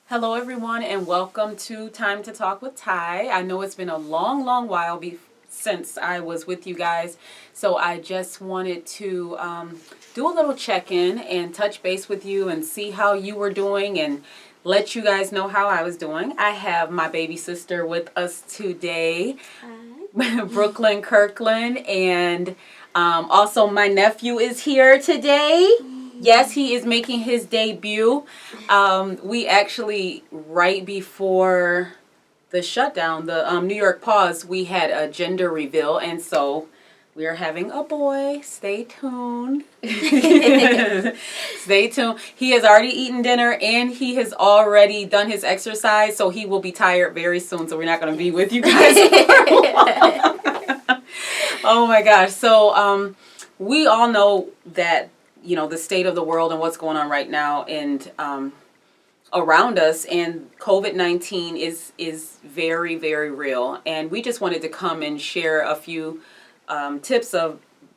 Hello everyone and welcome to Time to Talk with Ty. I know it's been a long while since I was with you guys, so I just wanted to do a little check-in and touch base with you and see how you were doing and let you guys know how I was doing. I have my baby sister with us today, Brooklyn Kirkland, and also my nephew is here today. Yes, he is making his debut. We actually, right before the shutdown, the New York pause, we had a gender reveal, and so we are having a boy. Stay tuned. Stay tuned. He has already eaten dinner, and he has already done his exercise, so he will be tired very soon, so we're not going to be with you guys for long. Oh my gosh. So we all know that the state of the world and what's going on right now and around us, and COVID-19 is very, very real. And we just wanted to come and share a few tips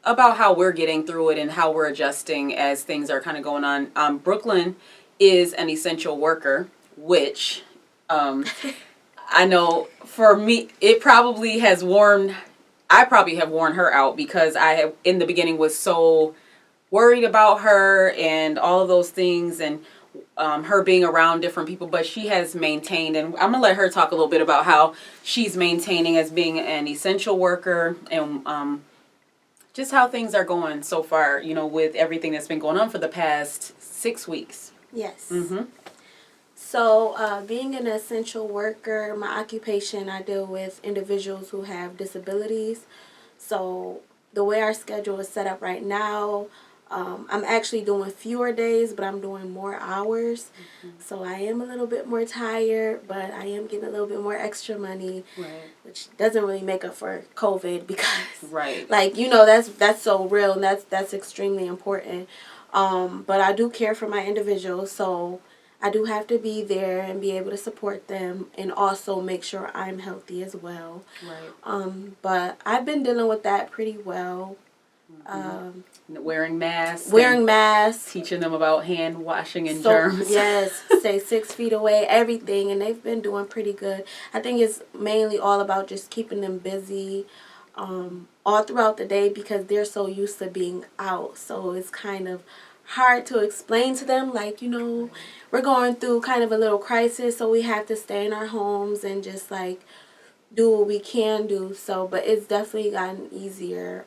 about how we're getting through it and how we're adjusting as things are kind of going on. Brooklyn is an essential worker, which I know for me, it probably has I probably have worn her out, because I have in the beginning was so worried about her and all of those things, and her being around different people, but she has maintained, and I'm gonna let her talk a little bit about how she's maintaining as being an essential worker, and just how things are going so far, with everything that's been going on for the past 6 weeks. Yes. Mm-hmm. So being an essential worker, my occupation, I deal with individuals who have disabilities. So the way our schedule is set up right now, I'm actually doing fewer days, but I'm doing more hours. Mm-hmm. So I am a little bit more tired, but I am getting a little bit more extra money, Right. which doesn't really make up for COVID, because, right, that's so real, and that's extremely important. But I do care for my individuals, so I do have to be there and be able to support them, and also make sure I'm healthy as well. right. But I've been dealing with that pretty well. Wearing masks. Teaching them about hand washing and germs. Yes, stay 6 feet away, everything, and they've been doing pretty good. I think it's mainly all about just keeping them busy all throughout the day, because they're so used to being out. So it's kind of hard to explain to them, we're going through kind of a little crisis, so we have to stay in our homes and just do what we can do. So, but it's definitely gotten easier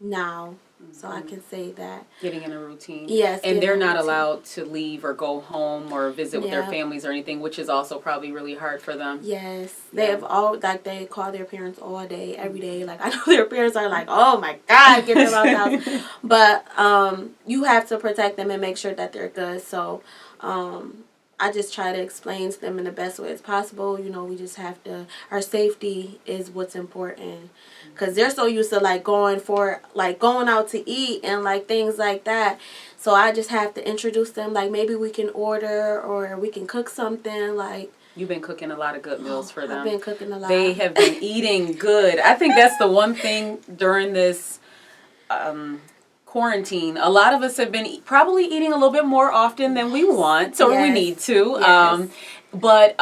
now. So I can say that. Getting in a routine. Yes. And they're not allowed to leave or go home or visit with their families or anything, which is also probably really hard for them. Yes. They have they call their parents all day, every day. I know their parents are like, oh my God, get them out the house. But you have to protect them and make sure that they're good. So I just try to explain to them in the best way as possible. We just have to, our safety is what's important. Because they're so used to going out to eat and things like that. So I just have to introduce them, maybe we can order or we can cook something. You've been cooking a lot of good meals for them. I've been cooking a lot. They have been eating good. I think that's the one thing during this quarantine. A lot of us have been probably eating a little bit more often than we want, or we need to. Yes. But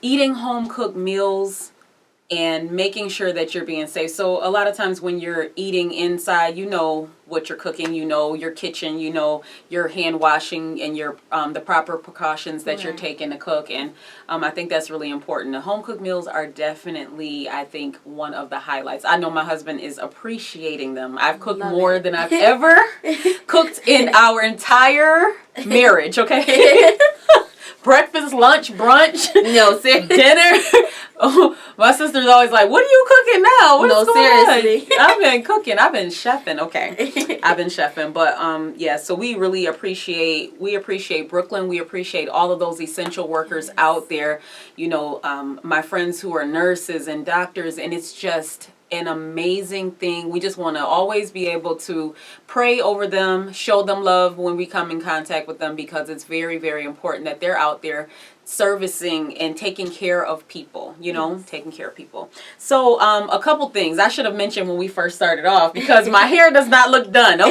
eating home cooked meals and making sure that you're being safe. So a lot of times when you're eating inside, what you're cooking, your kitchen, your hand washing and your the proper precautions that you're taking to cook. And I think that's really important. The home cooked meals are definitely, I think, one of the highlights. I know my husband is appreciating them. I've cooked more than I've ever cooked in our entire marriage, okay? Breakfast, lunch, brunch, dinner. Oh, my sister's always like, "What are you cooking now? What's going seriously. on?" I've been cooking. I've been chefing. Okay, I've been chefing. But so we really appreciate Brooklyn. We appreciate all of those essential workers out there. My friends who are nurses and doctors, and it's just an amazing thing. We just want to always be able to pray over them, show them love when we come in contact with them, because it's very, very important that they're out there servicing and taking care of people, taking care of people. So a couple things I should have mentioned when we first started off, because my hair does not look done,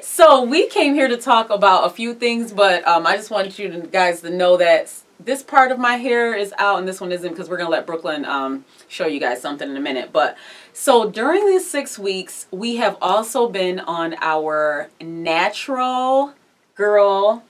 So we came here to talk about a few things, but I just wanted you guys to know that this part of my hair is out and this one isn't, because we're going to let Brooklyn show you guys something in a minute. But so during these 6 weeks, we have also been on our natural girl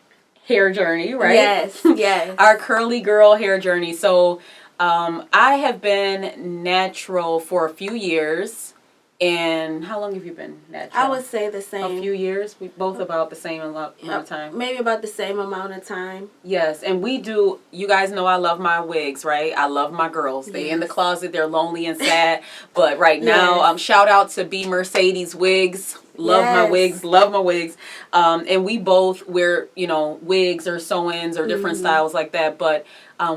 hair journey, right? Yes, yes. Our curly girl hair journey. So I have been natural for a few years. And how long have you been natural? I would say the same. A few years. We both about the same amount of time. Maybe about the same amount of time. Yes, and we do. You guys know I love my wigs, right? I love my girls. They in the closet. They're lonely and sad. But right now, shout out to B Mercedes Wigs. Love my wigs. Love my wigs. And we both wear, you know, wigs or sew-ins or different styles like that. But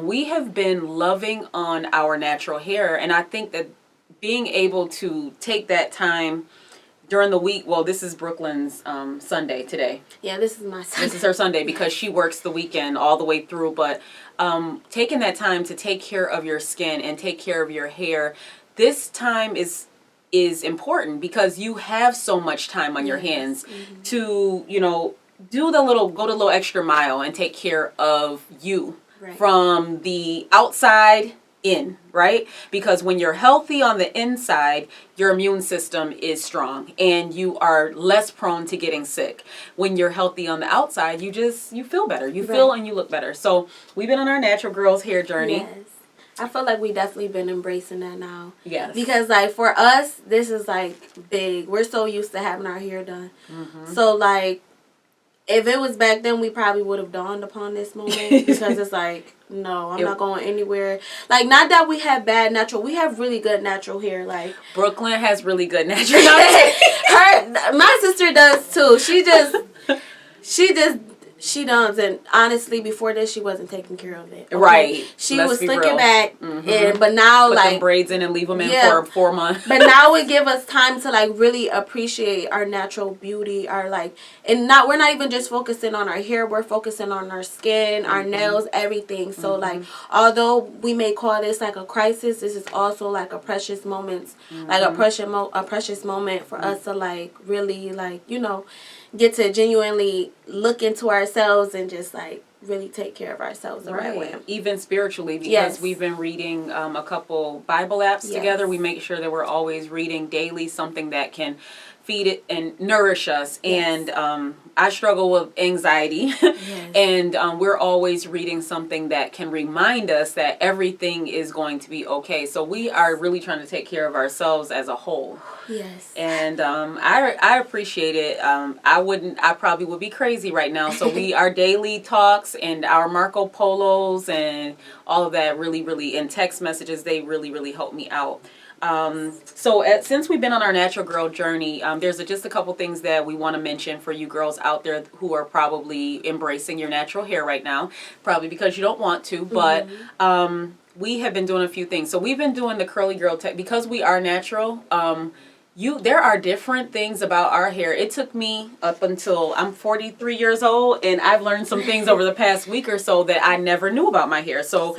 we have been loving on our natural hair, and I think that being able to take that time during the week. Well, this is Brooklyn's Sunday today. Yeah, this is my Sunday. This is her Sunday because she works the weekend all the way through. But taking that time to take care of your skin and take care of your hair, this time is important because you have so much time on your hands to, you know, go the little extra mile and take care of you from the outside in, right? Because when you're healthy on the inside, your immune system is strong and you are less prone to getting sick. When you're healthy on the outside, you feel better. You feel and you look better. So we've been on our natural girls hair journey. Yes. I feel like we definitely been embracing that now. Yes. Because like for us, this is like big. We're so used to having our hair done. So like if it was back then, we probably would have dawned upon this moment because it's like, no, I'm not going anywhere. Like, not that we have bad natural. We have really good natural hair. Like Brooklyn has really good natural hair. My sister does too. She does, and honestly, before this, she wasn't taking care of it. Okay? Right. She was slicking back, but now put like them braids in and leave them in for 4 months. But now it give us time to like really appreciate our natural beauty, we're not even just focusing on our hair. We're focusing on our skin, our nails, everything. So like, although we may call this like a crisis, this is also like a precious moment, like a precious moment for us to like really like get to genuinely look into ourselves and just like really take care of ourselves the right way. Even spiritually, because we've been reading a couple Bible apps together. We make sure that we're always reading daily something that can feed it and nourish us. And I struggle with anxiety and we're always reading something that can remind us that everything is going to be okay. So we are really trying to take care of ourselves as a whole. Yes. And I appreciate it. I probably would be crazy right now. So our daily talks and our Marco Polos and all of that really and text messages, they really help me out. Since we've been on our natural girl journey, there's just a couple things that we want to mention for you girls out there who are probably embracing your natural hair right now, probably because you don't want to, but we have been doing a few things. So we've been doing the curly girl tech because we are natural. There are different things about our hair. It took me up until I'm 43 years old, and I've learned some things over the past week or so that I never knew about my hair. So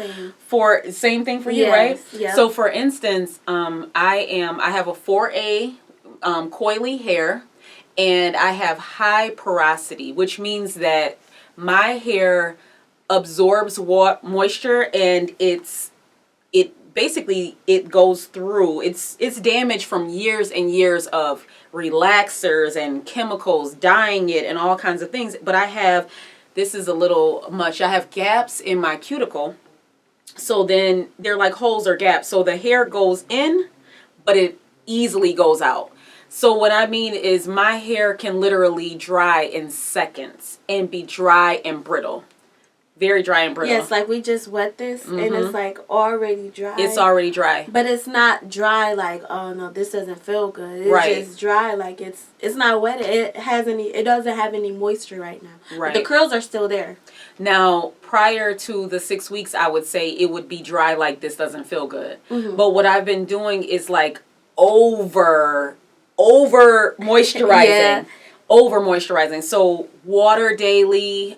same thing for you, right? Yep. So for instance, I have a 4A coily hair, and I have high porosity, which means that my hair absorbs moisture, and it goes through. It's damaged from years and years of relaxers and chemicals dyeing it and all kinds of things. But this is a little much. I have gaps in my cuticle. So then they're like holes or gaps. So the hair goes in, but it easily goes out. So what I mean is my hair can literally dry in seconds and be dry and brittle. Very dry and brittle. Yes, like we just wet this and it's like already dry. It's already dry. But it's not dry like, oh no, this doesn't feel good. It's just dry like it's not wet. It doesn't have any moisture right now. Right. But the curls are still there. Now, prior to the 6 weeks, I would say it would be dry like this doesn't feel good. But what I've been doing is like over moisturizing. Over moisturizing. So water daily,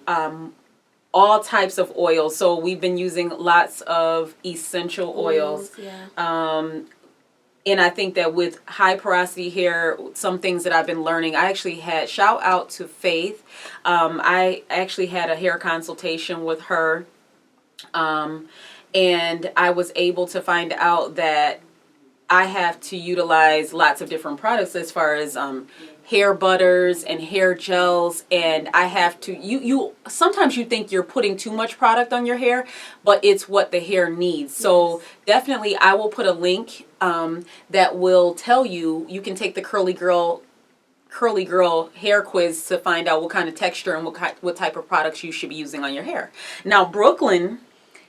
all types of oils. So we've been using lots of essential oils. And I think that with high porosity hair, some things that I've been learning, I actually had, shout out to Faith. I actually had a hair consultation with her And I was able to find out that I have to utilize lots of different products as far as hair butters and hair gels, and I have to you sometimes you think you're putting too much product on your hair, but it's what the hair needs. So definitely I will put a link that will tell you can take the Curly Girl hair quiz to find out what kind of texture and what type of products you should be using on your hair. Now Brooklyn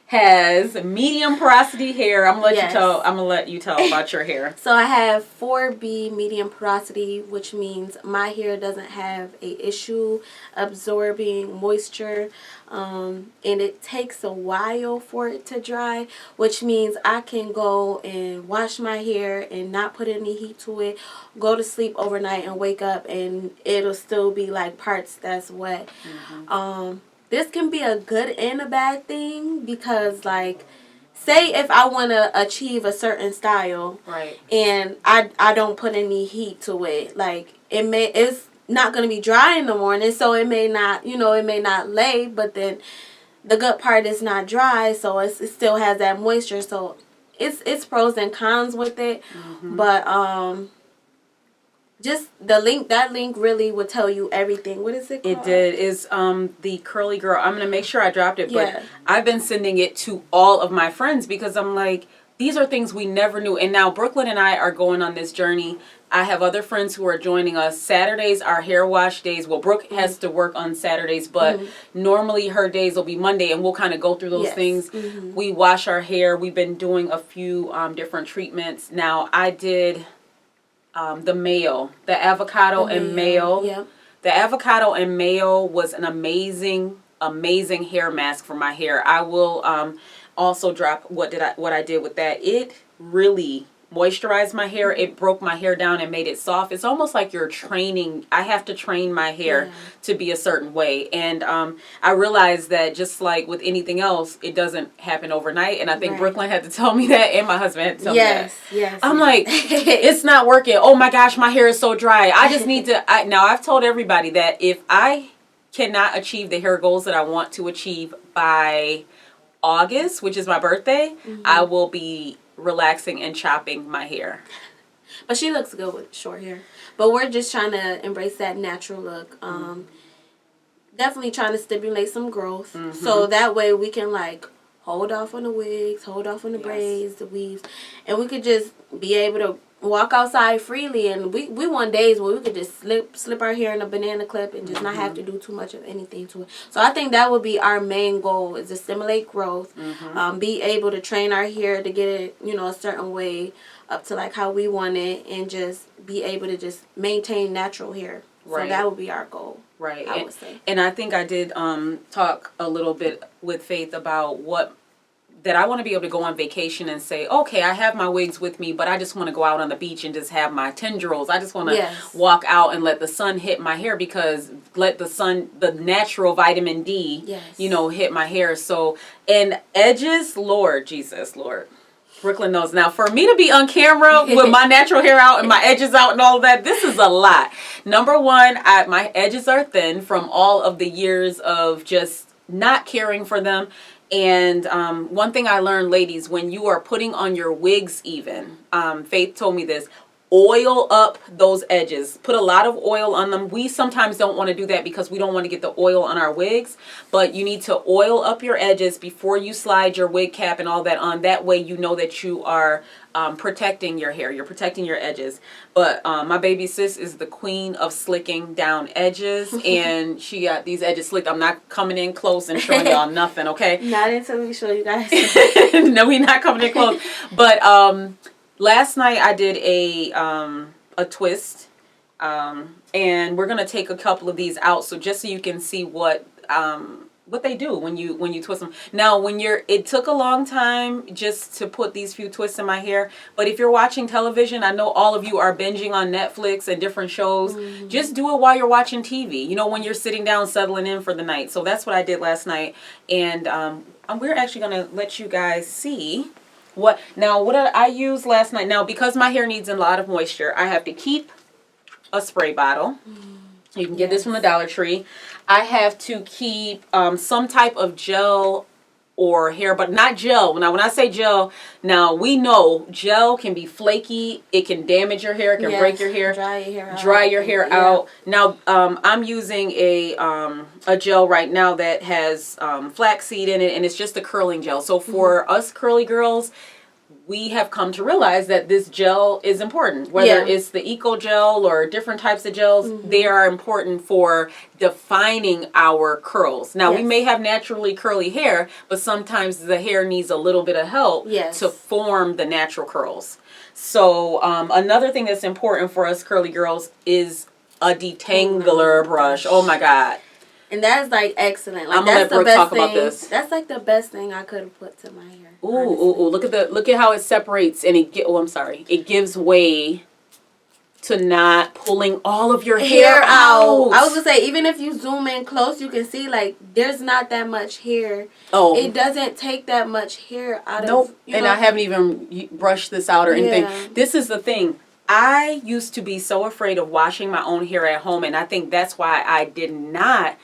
has medium porosity hair. I'm gonna let you tell about your hair. So I have 4B medium porosity, which means my hair doesn't have a issue absorbing moisture, and it takes a while for it to dry, which means I can go and wash my hair and not put any heat to it, go to sleep overnight and wake up and it'll still be like parts that's wet. This can be a good and a bad thing because, like, say if I want to achieve a certain style, right, and I don't put any heat to it, like it's not going to be dry in the morning, so it may not, it may not lay, but then the good part is not dry, so it still has that moisture. So it's pros and cons with it, but just that link really would tell you everything. What is it called? It did. Is the Curly Girl. I'm going to make sure I dropped it, but I've been sending it to all of my friends because I'm like, these are things we never knew. And now Brooklyn and I are going on this journey. I have other friends who are joining us. Saturdays are hair wash days. Well, Brooke has to work on Saturdays, but normally her days will be Monday, and we'll kind of go through those things. We wash our hair. We've been doing a few different treatments. Now, I did the mayo, the avocado and mayo. Yep. The avocado and mayo was an amazing hair mask for my hair. I will also drop what I did with that. It really moisturized my hair. It broke my hair down and made it soft. It's almost like you're training. I have to train my hair to be a certain way. And I realized that just like with anything else, it doesn't happen overnight. And I think Brooklyn had to tell me that, and my husband had to tell me that. Yes. I'm like, it's not working. Oh my gosh, my hair is so dry. I just need to. Now I've told everybody that if I cannot achieve the hair goals that I want to achieve by August, which is my birthday, I will be relaxing and chopping my hair. But she looks good with short hair. But we're just trying to embrace that natural look. Definitely trying to stimulate some growth. So that way we can like hold off on the wigs, hold off on the braids, the weaves, and we could just be able to walk outside freely. And we want days where we could just slip our hair in a banana clip and just not have to do too much of anything to it. So I think that would be our main goal, is to stimulate growth, be able to train our hair to get it, a certain way up to like how we want it, and just be able to just maintain natural hair. So that would be our goal. Right. I would say. And I think I did talk a little bit with Faith about that I want to be able to go on vacation and say, okay, I have my wigs with me, but I just want to go out on the beach and just have my tendrils. I just want to walk out and let the sun hit my hair, because let the natural vitamin D, hit my hair. So, and edges, Lord Jesus, Lord. Brooklyn knows. Now, for me to be on camera with my natural hair out and my edges out and all of that, this is a lot. Number one, my edges are thin from all of the years of just not caring for them. And one thing I learned, ladies, when you are putting on your wigs even, Faith told me this, oil up those edges. Put a lot of oil on them. We sometimes don't want to do that because we don't want to get the oil on our wigs, but you need to oil up your edges before you slide your wig cap and all that on. That way you know that you are protecting your hair. You're protecting your edges. But my baby sis is the queen of slicking down edges, and she got these edges slicked. I'm not coming in close and showing y'all nothing, okay? Not until we show you guys. No, we're not coming in close. But last night I did a twist, and we're gonna take a couple of these out, so just so you can see what they do when you twist them. Now, it took a long time just to put these few twists in my hair, but if you're watching television, I know all of you are binging on Netflix and different shows. Just do it while you're watching TV, when you're sitting down settling in for the night. So that's what I did last night, and we're actually gonna let you guys see what I used last night. Now, because my hair needs a lot of moisture, I have to keep a spray bottle. You can get this from the Dollar Tree. I have to keep some type of gel or hair, but not gel. Now, when I say gel, now we know gel can be flaky. It can damage your hair. It can break your hair. Dry your hair out. Now, I'm using a gel right now that has flaxseed in it, and it's just a curling gel. So for us curly girls, we have come to realize that this gel is important. Whether it's the eco gel or different types of gels, they are important for defining our curls. Now, we may have naturally curly hair, but sometimes the hair needs a little bit of help to form the natural curls. So another thing that's important for us curly girls is a detangler brush. Oh my God. And that's like excellent. Like, I'm gonna let Brooke talk about this. That's like the best thing I could have put to my hair. Ooh! Look at how it separates, and it gives way to not pulling all of your hair out. I was gonna say, even if you zoom in close, you can see like there's not that much hair. Oh, it doesn't take that much hair out of. And I haven't even brushed this out or anything. This is the thing. I used to be so afraid of washing my own hair at home, and I think that's why I did not,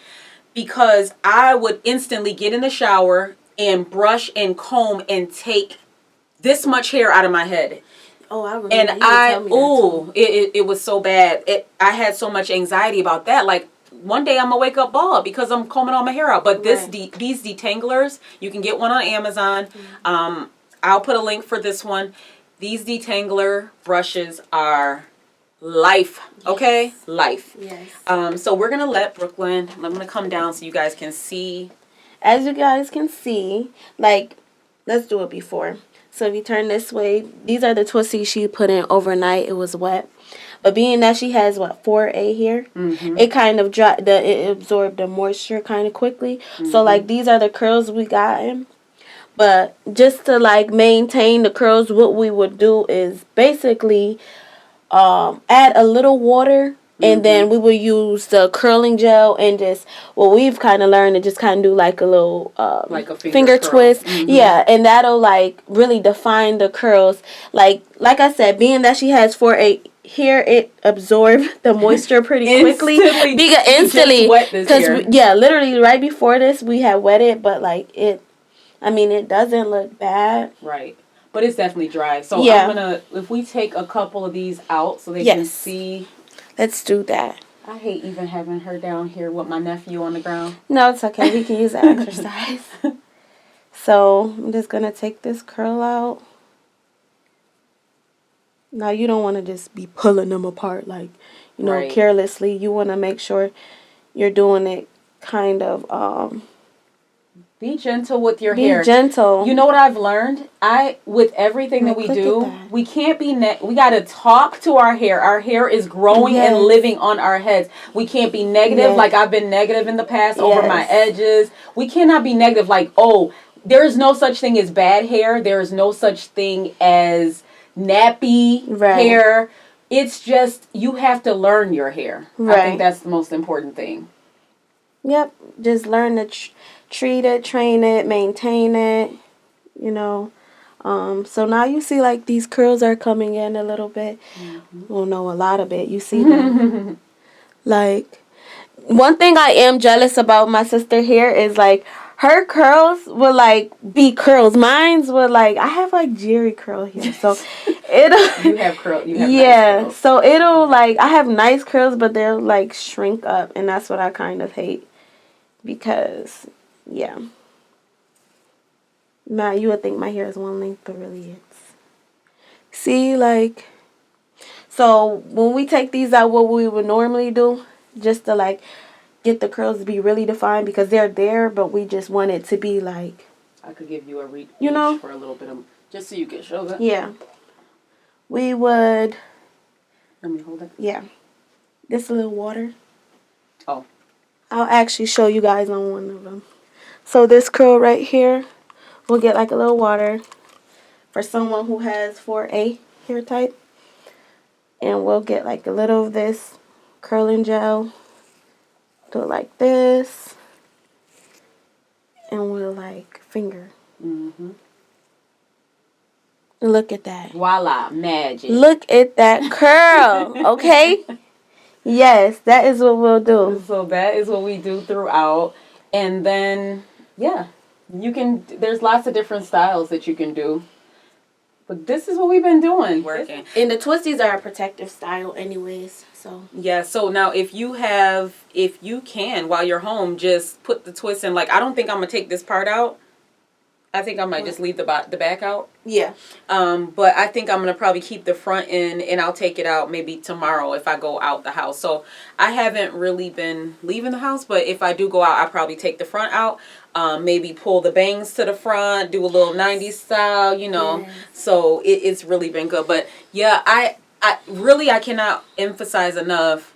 because I would instantly get in the shower and brush and comb and take this much hair out of my head. Oh, I remember. And it was so bad. I had so much anxiety about that. Like, one day I'm gonna wake up bald because I'm combing all my hair out. But these detanglers, you can get one on Amazon. I'll put a link for this one. These detangler brushes are life. Okay, life. Yes. So we're gonna let Brooklyn. I'm gonna come down so you guys can see. As you guys can see, like, let's do it before. So if you turn this way, these are the twisties she put in overnight. It was wet. But being that she has, 4A here, it kind of it absorbed the moisture kind of quickly. So, like, these are the curls we got in. But just to, like, maintain the curls, what we would do is basically add a little water. And then we will use the curling gel and just, what we've kind of learned, to just kind of do like a little like a finger twist. Yeah, and that'll like really define the curls. Like I said, being that she has 4A here, it absorbed the moisture pretty quickly. Instantly. Because, literally right before this, we had wet it, but like it doesn't look bad. Right. But it's definitely dry. So I'm going to, if we take a couple of these out so they can see. Let's do that. I hate even having her down here with my nephew on the ground. No, it's okay. We can use that exercise. So I'm just going to take this curl out. Now, you don't want to just be pulling them apart like, carelessly. You want to make sure you're doing it kind of... Be gentle with your hair. Be gentle. You know what I've learned? With everything that we do, we can't be, we got to talk to our hair. Our hair is growing and living on our heads. We can't be negative like I've been negative in the past over my edges. We cannot be negative like, oh, there is no such thing as bad hair. There is no such thing as nappy hair. It's just, you have to learn your hair. I think that's the most important thing. Yep. Just learn to... treat it, train it, maintain it, So now you see, like, these curls are coming in a little bit. Well, no, a lot of it. You see them. Like, one thing I am jealous about my sister here is, like, her curls will, like, be curls. Mine's will, like, I have, like, Jerry curl here. So, it'll... You have curl. Nice curls. So it'll, like, I have nice curls, but they'll, like, shrink up. And that's what I kind of hate. Because... yeah. Now, you would think my hair is one length, but really it's... See, like... So, when we take these out, what we would normally do, just to, like, get the curls to be really defined, because they're there, but we just want it to be, like... I could give you a reach for a little bit of... Just so you can show that. Yeah. We would... Let me hold it. Yeah. Just a little water. Oh. I'll actually show you guys on one of them. So this curl right here, we'll get like a little water for someone who has 4A hair type. And we'll get like a little of this curling gel. Do it like this. And we'll like finger. Look at that. Voila, magic. Look at that curl, okay? Yes, that is what we'll do. So that is what we do throughout. And then... yeah. There's lots of different styles that you can do. But this is what we've been doing. Working. And the twisties are a protective style anyways, so. Yeah, so now if you can, while you're home, just put the twist in. Like, I don't think I'm going to take this part out. I think I might just leave the back out. Yeah. But I think I'm going to probably keep the front in, and I'll take it out maybe tomorrow if I go out the house. So I haven't really been leaving the house, but if I do go out, I'll probably take the front out. Maybe pull the bangs to the front, do a little 90s style, you know. Yes. So it's really been good. But yeah, I cannot emphasize enough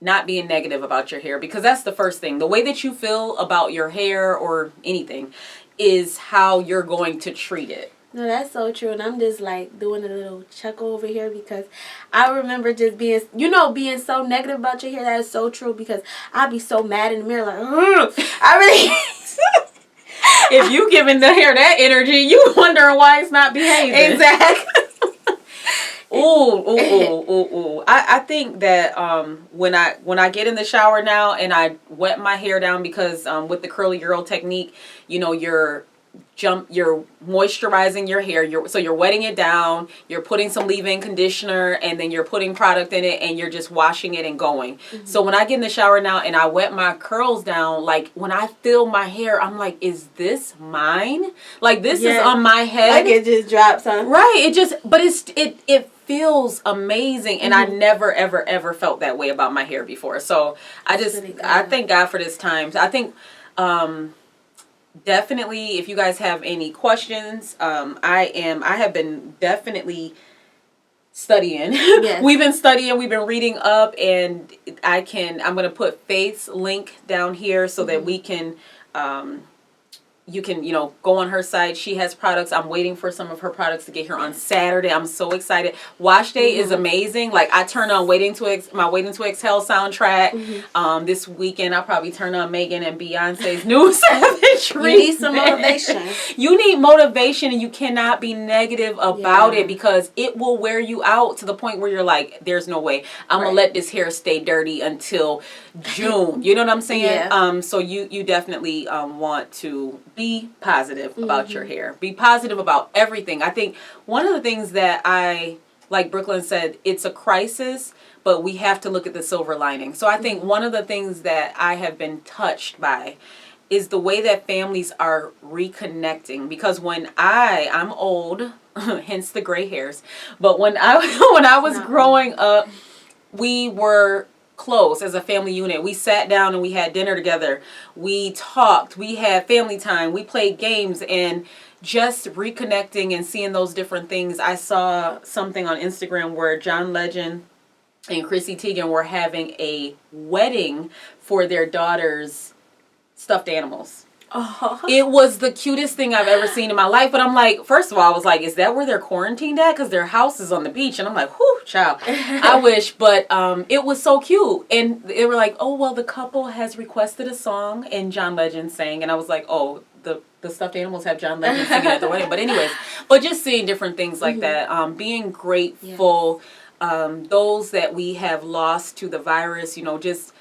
not being negative about your hair, because that's the first thing. The way that you feel about your hair or anything is how you're going to treat it. No, that's so true. And I'm just like doing a little chuckle over here because I remember just being so negative about your hair. That is so true, because I'd be so mad in the mirror like, I really... If you giving the hair that energy, you wondering why it's not behaving. Exactly. Ooh. I think that when I get in the shower now and I wet my hair down, because with the curly girl technique, you know, you're moisturizing your hair. So you're wetting it down, you're putting some leave-in conditioner, and then you're putting product in it, and you're just washing it and going. Mm-hmm. So when I get in the shower now and I wet my curls down, like when I feel my hair, I'm like, is this mine? Like this is on my head. Like it just drops on. Right. It feels amazing, and I never ever felt that way about my hair before. So I thank God for this time. I think definitely, if you guys have any questions, I have been definitely studying. Yes. We've been studying, we've been reading up, and I'm going to put Faith's link down here so that we can you can, go on her site. She has products. I'm waiting for some of her products to get here on Saturday. I'm so excited. Wash Day is amazing. Like, I turn on my Waiting to Exhale soundtrack. This weekend, I'll probably turn on Megan and Beyonce's new Savagery. You need some motivation. You need motivation, and you cannot be negative about it, because it will wear you out to the point where you're like, there's no way. I'm going to let this hair stay dirty until June. You know what I'm saying? Yeah. So you definitely want to be positive about your hair. Be positive about everything. I think one of the things that like Brooklyn said, it's a crisis, but we have to look at the silver lining. So I think one of the things that I have been touched by is the way that families are reconnecting. Because when I'm old, hence the gray hairs, but when I was growing up, we were close as a family unit. We sat down and we had dinner together. We talked. We had family time. We played games, and just reconnecting and seeing those different things. I saw something on Instagram where John Legend and Chrissy Teigen were having a wedding for their daughter's stuffed animals. Oh. It was the cutest thing I've ever seen in my life. But I'm like, first of all, I was like, is that where they're quarantined at? Because their house is on the beach. And I'm like, whew, child. I wish. But it was so cute. And they were like, oh, well, the couple has requested a song, and John Legend sang. And I was like, oh, the stuffed animals have John Legend singing at the wedding. But anyways, but just seeing different things like that. Being grateful. Yes. Those that we have lost to the virus, just...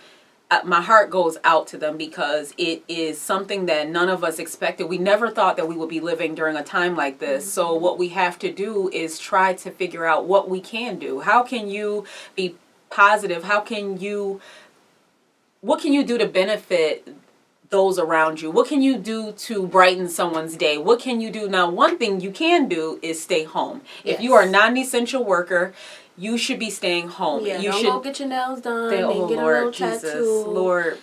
my heart goes out to them, because it is something that none of us expected. We never thought that we would be living during a time like this. So what we have to do is try to figure out what we can do. How can you be positive? What can you do to benefit those around you? What can you do to brighten someone's day? What can you do? Now, one thing you can do is stay home. Yes. If you are a non-essential worker, you should be staying home. Yeah, you don't should go get your nails done. Oh, get Lord, a little Jesus, tattoo. Lord.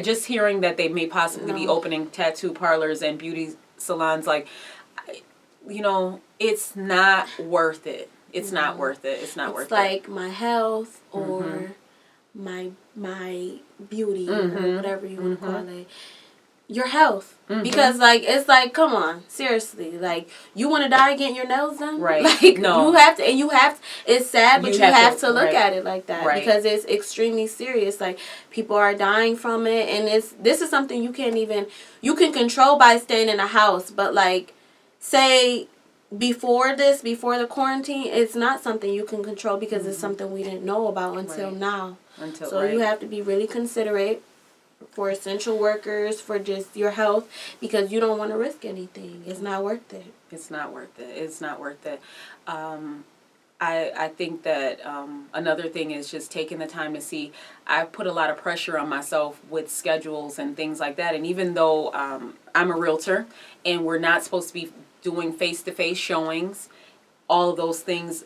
Just hearing that they may possibly be opening tattoo parlors and beauty salons, like, it's not worth it. It's not worth it. It's not worth it. It's like my health or my beauty or whatever you want to call it. Your health. Because, it's like, come on, seriously. Like, you want to die getting your nails done? Right. Like, no. You have to, it's sad, but you have to look at it like that. Right. Because it's extremely serious. Like, people are dying from it, and this is something you can control by staying in a house. But, like, say, before the quarantine, it's not something you can control, because it's something we didn't know about until now. You have to be really considerate. for essential workers, for just your health, because you don't want to risk anything. It's not worth it. It's not worth it. It's not worth it. I think that another thing is just taking the time to see. I put a lot of pressure on myself with schedules and things like that. And even though I'm a realtor and we're not supposed to be doing face-to-face showings, all of those things,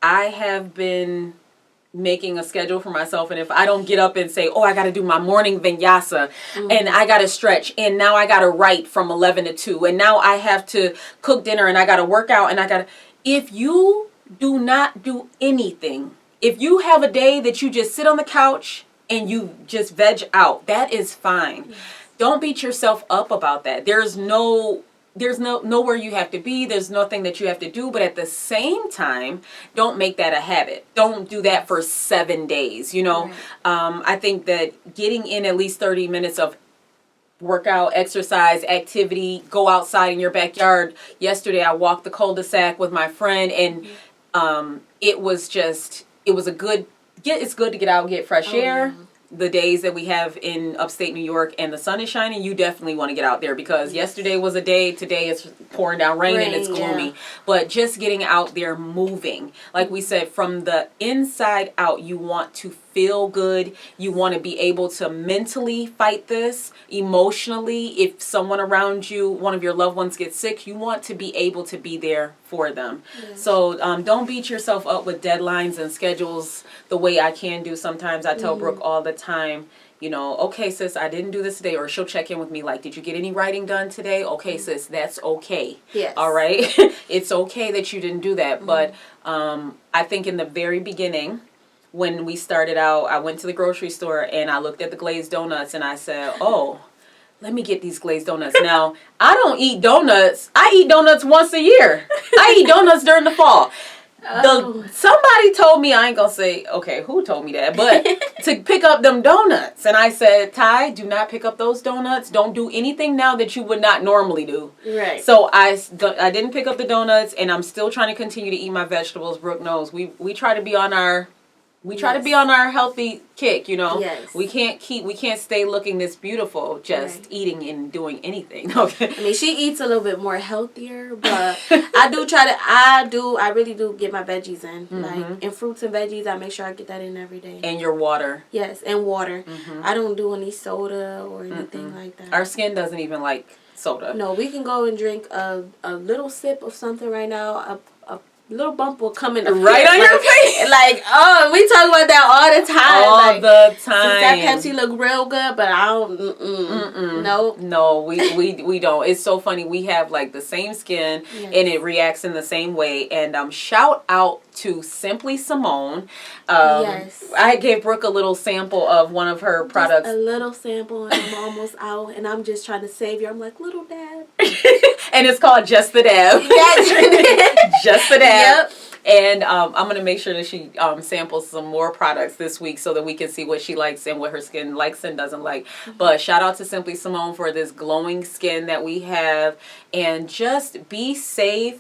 I have been making a schedule for myself. And if I don't get up and say, oh, I got to do my morning vinyasa and I got to stretch and now I got to write from 11 to 2 and now I have to cook dinner and I got to work out and I got to, if you do not do anything, if you have a day that you just sit on the couch and you just veg out, that is fine. Yes. Don't beat yourself up about that. There's nowhere you have to be. There's nothing that you have to do. But at the same time, don't make that a habit. Don't do that for 7 days. You know, right. I think that getting in at least 30 minutes of workout, exercise, activity, go outside in your backyard. Yesterday, I walked the cul-de-sac with my friend, and it's good to get out and get fresh air. Yeah. The days that we have in upstate New York and the sun is shining, you definitely want to get out there because yesterday was a day, today it's pouring down rain and it's gloomy. Yeah. But just getting out there moving, like we said, from the inside out, you want to feel good. You want to be able to mentally fight this, emotionally. If someone around you, one of your loved ones gets sick, you want to be able to be there for them. Yes. So don't beat yourself up with deadlines and schedules the way I can do sometimes. I tell Brooke all the time, you know, okay, sis, I didn't do this today. Or she'll check in with me like, did you get any writing done today? Okay, sis, that's okay. Yes. All right. It's okay that you didn't do that. But I think in the very beginning, when we started out, I went to the grocery store and I looked at the glazed donuts and I said, oh, let me get these glazed donuts. Now, I don't eat donuts. I eat donuts once a year. I eat donuts during the fall. Somebody told me, I ain't gonna say, okay, who told me that, but to pick up them donuts. And I said, Ty, do not pick up those donuts. Don't do anything now that you would not normally do. Right. So I didn't pick up the donuts, and I'm still trying to continue to eat my vegetables. Brooke knows we try to be on our try to be on our healthy kick, you know. Yes. We can't stay looking this beautiful just eating and doing anything. Okay. I mean, she eats a little bit more healthier, but I really do get my veggies in. Like, and fruits and veggies, I make sure I get that in every day. And your water. Yes, and water. I don't do any soda or anything like that. Our skin doesn't even like soda. No, we can go and drink a little sip of something right now, a little bump will come in right on your face. Like, oh, we talk about that all the time. All the time. That Pepsi look real good, but I don't. Nope. No, we don't. It's so funny. We have like the same skin, and it reacts in the same way. And shout out to Simply Simone. I gave Brooke a little sample of one of her products. Just a little sample, and I'm almost out, and I'm just trying to save you. I'm like, little dab. And it's called Just the Dab. Yes. Just the Dab. Yep. And I'm going to make sure that she samples some more products this week so that we can see what she likes and what her skin likes and doesn't like. But shout out to Simply Simone for this glowing skin that we have. And just be safe,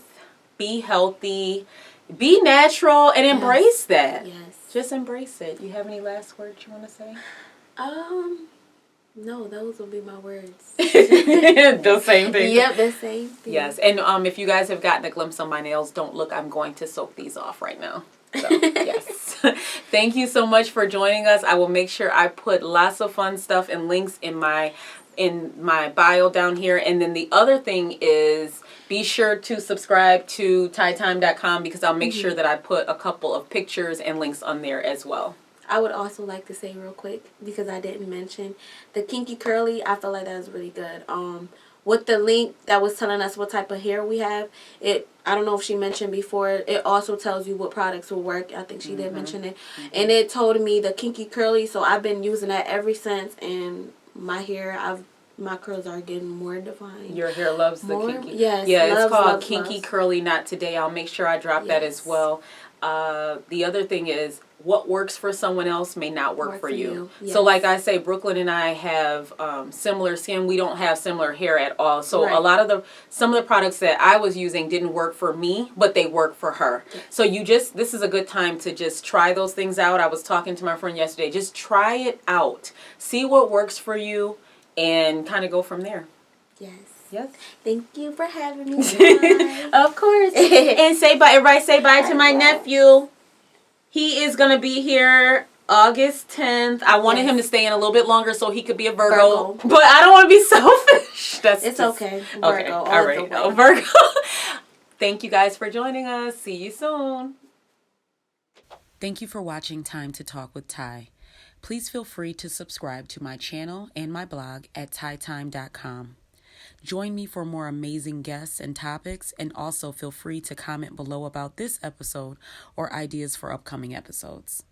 be healthy, be natural, and embrace that. Yes. Just embrace it. You have any last words you want to say? No, those will be my words. The same thing. Yep, the same thing. Yes, and if you guys have gotten a glimpse of my nails, don't look. I'm going to soak these off right now. So, yes. Thank you so much for joining us. I will make sure I put lots of fun stuff and links in my bio down here. And then the other thing is, be sure to subscribe to tyme.com because I'll make sure that I put a couple of pictures and links on there as well. I would also like to say real quick, because I didn't mention, the Kinky-Curly, I feel like that was really good. With the link that was telling us what type of hair we have, I don't know if she mentioned before, it also tells you what products will work. I think she did mention it. And it told me the Kinky-Curly, so I've been using that ever since, and my hair, my curls are getting more defined. Your hair loves the kinky. Yes. Yeah, it's called Kinky-Curly Not Today. I'll make sure I drop that as well. The other thing is, what works for someone else may not work for you. Yes. So like I say, Brooklyn and I have similar skin. We don't have similar hair at all. So a lot of some of the products that I was using didn't work for me, but they work for her. So this is a good time to just try those things out. I was talking to my friend yesterday. Just try it out. See what works for you and kind of go from there. Yes. Yes. Thank you for having me. Bye. Of course. And say bye. Everybody say bye to my nephew. He is going to be here August 10th. I wanted him to stay in a little bit longer so he could be a Virgo. But I don't want to be selfish. It's okay. Virgo. Okay. All right. Virgo. Thank you guys for joining us. See you soon. Thank you for watching Time to Talk with Ty. Please feel free to subscribe to my channel and my blog at tytime.com. Join me for more amazing guests and topics, and also feel free to comment below about this episode or ideas for upcoming episodes.